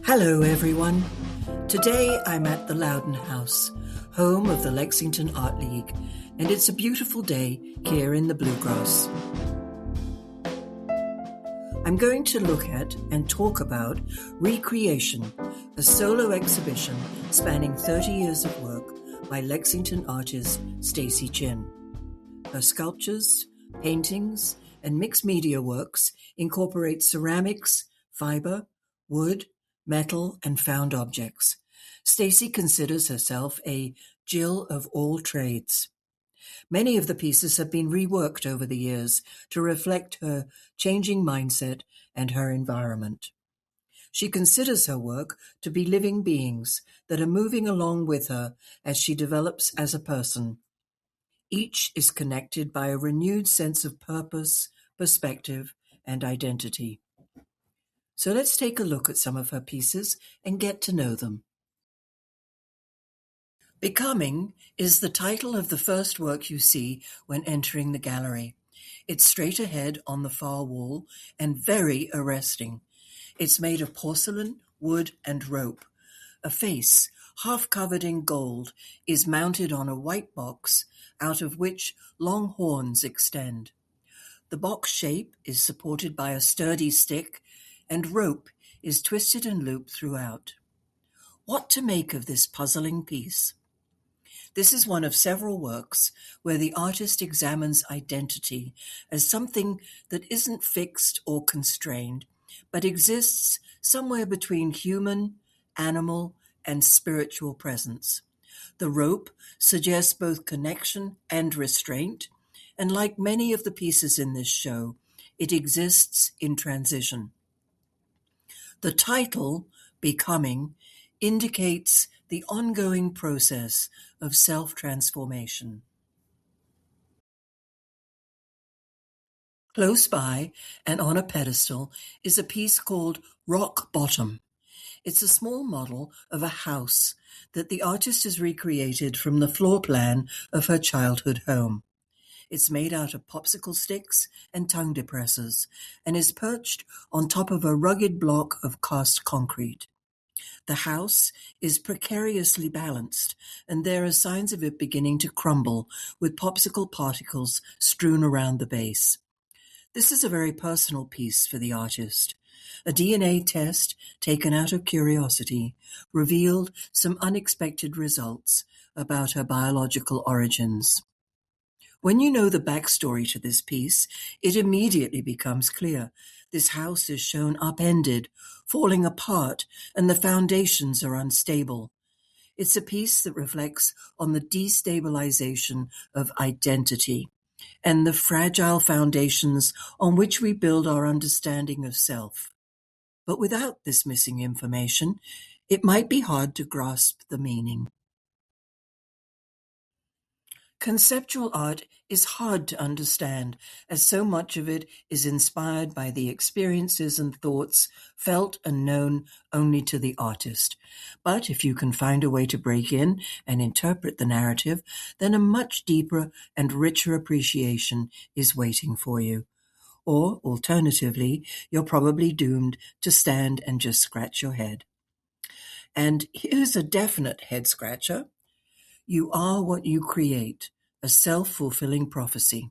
Hello everyone. Today I'm at the Loudon House, home of the Lexington Art League, and it's a beautiful day here in the Bluegrass. I'm going to look at and talk about Recreation, a solo exhibition spanning 30 years of work by Lexington artist Stacy Chin. Her sculptures, paintings, and mixed media works incorporate ceramics, fiber, wood, metal, and found objects. Stacy considers herself a Jill of all trades. Many of the pieces have been reworked over the years to reflect her changing mindset and her environment. She considers her work to be living beings that are moving along with her as she develops as a person. Each is connected by a renewed sense of purpose, perspective, and identity. So let's take a look at some of her pieces and get to know them. Becoming is the title of the first work you see when entering the gallery. It's straight ahead on the far wall and very arresting. It's made of porcelain, wood, and rope. A face, half covered in gold, is mounted on a white box out of which long horns extend. The box shape is supported by a sturdy stick, and rope is twisted and looped throughout. What to make of this puzzling piece? This is one of several works where the artist examines identity as something that isn't fixed or constrained, but exists somewhere between human, animal, and spiritual presence. The rope suggests both connection and restraint, and like many of the pieces in this show, it exists in transition. The title, Becoming, indicates the ongoing process of self-transformation. Close by and on a pedestal is a piece called Rock Bottom. It's a small model of a house that the artist has recreated from the floor plan of her childhood home. It's made out of popsicle sticks and tongue depressors and is perched on top of a rugged block of cast concrete. The house is precariously balanced, and there are signs of it beginning to crumble with popsicle particles strewn around the base. This is a very personal piece for the artist. A DNA test taken out of curiosity revealed some unexpected results about her biological origins. When you know the backstory to this piece, it immediately becomes clear. This house is shown upended, falling apart, and the foundations are unstable. It's a piece that reflects on the destabilization of identity and the fragile foundations on which we build our understanding of self. But without this missing information, it might be hard to grasp the meaning. Conceptual art is hard to understand, as so much of it is inspired by the experiences and thoughts felt and known only to the artist. But if you can find a way to break in and interpret the narrative, then a much deeper and richer appreciation is waiting for you. Or, alternatively, you're probably doomed to stand and just scratch your head. And here's a definite head-scratcher. You are what you create, a self-fulfilling prophecy.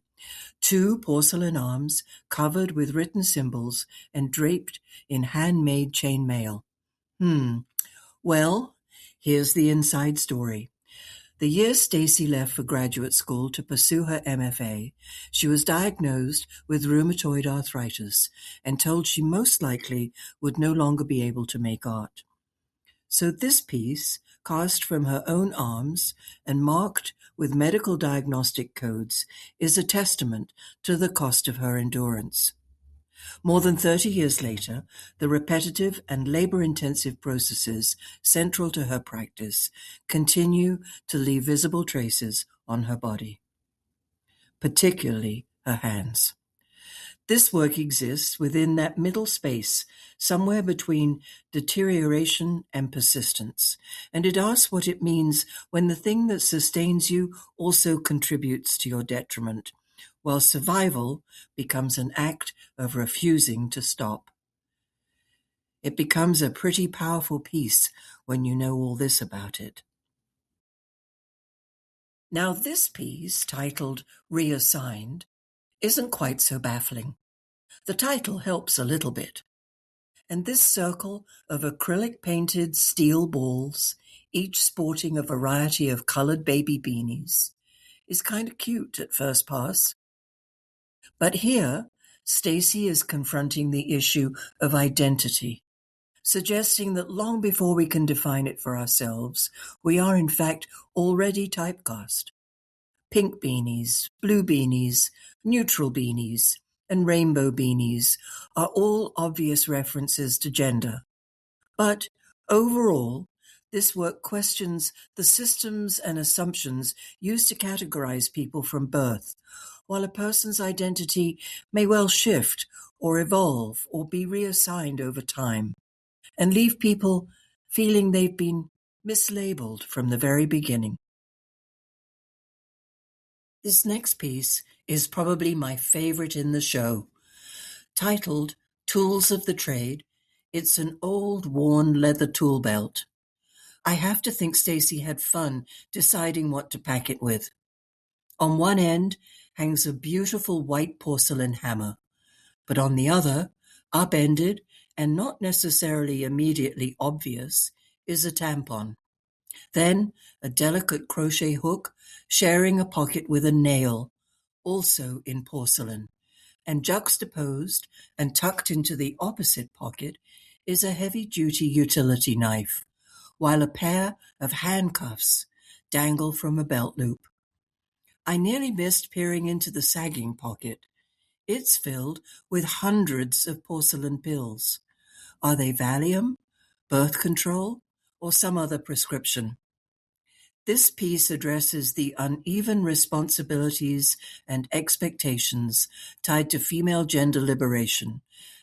2 porcelain arms covered with written symbols and draped in handmade chainmail. Well, here's the inside story. The year Stacy left for graduate school to pursue her MFA, she was diagnosed with rheumatoid arthritis and told she most likely would no longer be able to make art. So this piece, cast from her own arms and marked with medical diagnostic codes, is a testament to the cost of her endurance. More than 30 years later, the repetitive and labor-intensive processes central to her practice continue to leave visible traces on her body, particularly her hands. This work exists within that middle space, somewhere between deterioration and persistence, and it asks what it means when the thing that sustains you also contributes to your detriment, while survival becomes an act of refusing to stop. It becomes a pretty powerful piece when you know all this about it. Now this piece, titled Reassigned, isn't quite so baffling. The title helps a little bit. And this circle of acrylic-painted steel balls, each sporting a variety of colored baby beanies, is kind of cute at first pass. But here, Stacy is confronting the issue of identity, suggesting that long before we can define it for ourselves, we are in fact already typecast. Pink beanies, blue beanies, neutral beanies, and rainbow beanies are all obvious references to gender. But overall, this work questions the systems and assumptions used to categorize people from birth, while a person's identity may well shift or evolve or be reassigned over time, and leave people feeling they've been mislabeled from the very beginning. This next piece is probably my favorite in the show. Titled Tools of the Trade, it's an old, worn leather tool belt. I have to think Stacy had fun deciding what to pack it with. On one end hangs a beautiful white porcelain hammer, but on the other, upended and not necessarily immediately obvious, is a tampon. Then a delicate crochet hook sharing a pocket with a nail, also in porcelain, and juxtaposed and tucked into the opposite pocket is a heavy-duty utility knife, while a pair of handcuffs dangle from a belt loop. I nearly missed peering into the sagging pocket. It's filled with hundreds of porcelain pills. Are they Valium, birth control, or some other prescription? This piece addresses the uneven responsibilities and expectations tied to female gender liberation,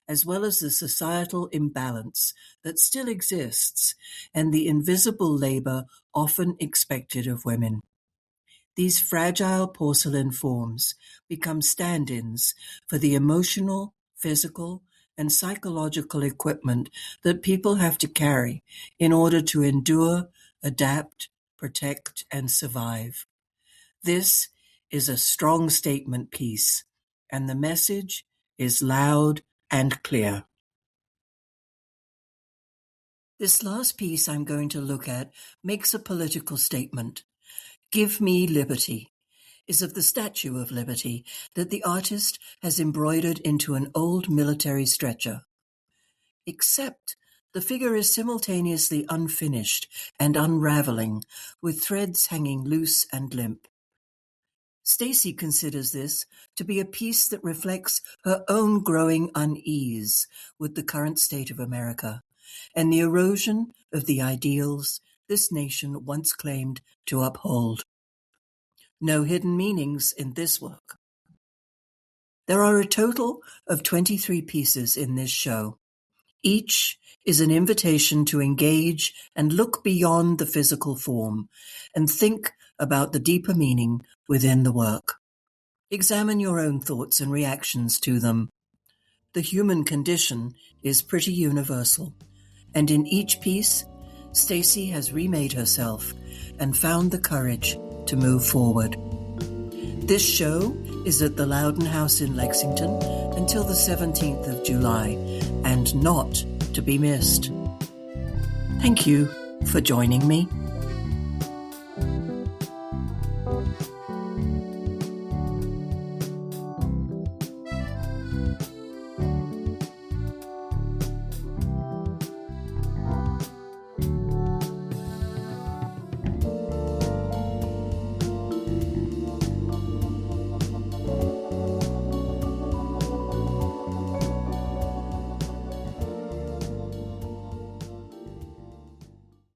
as well as the societal imbalance that still exists and the invisible labor often expected of women. These fragile porcelain forms become stand-ins for the emotional, physical, and psychological equipment that people have to carry in order to endure, adapt, protect, and survive. This is a strong statement piece, and the message is loud and clear. This last piece I'm going to look at makes a political statement. Give Me Liberty is of the Statue of Liberty that the artist has embroidered into an old military stretcher. Except the figure is simultaneously unfinished and unraveling, with threads hanging loose and limp. Stacy considers this to be a piece that reflects her own growing unease with the current state of America and the erosion of the ideals this nation once claimed to uphold. No hidden meanings in this work. There are a total of 23 pieces in this show. Each is an invitation to engage and look beyond the physical form and think about the deeper meaning within the work. Examine your own thoughts and reactions to them. The human condition is pretty universal, and in each piece, Stacy has remade herself and found the courage to move forward. This show is at the Loudon House in Lexington until the 17th of July, and not to be missed. Thank you for joining me.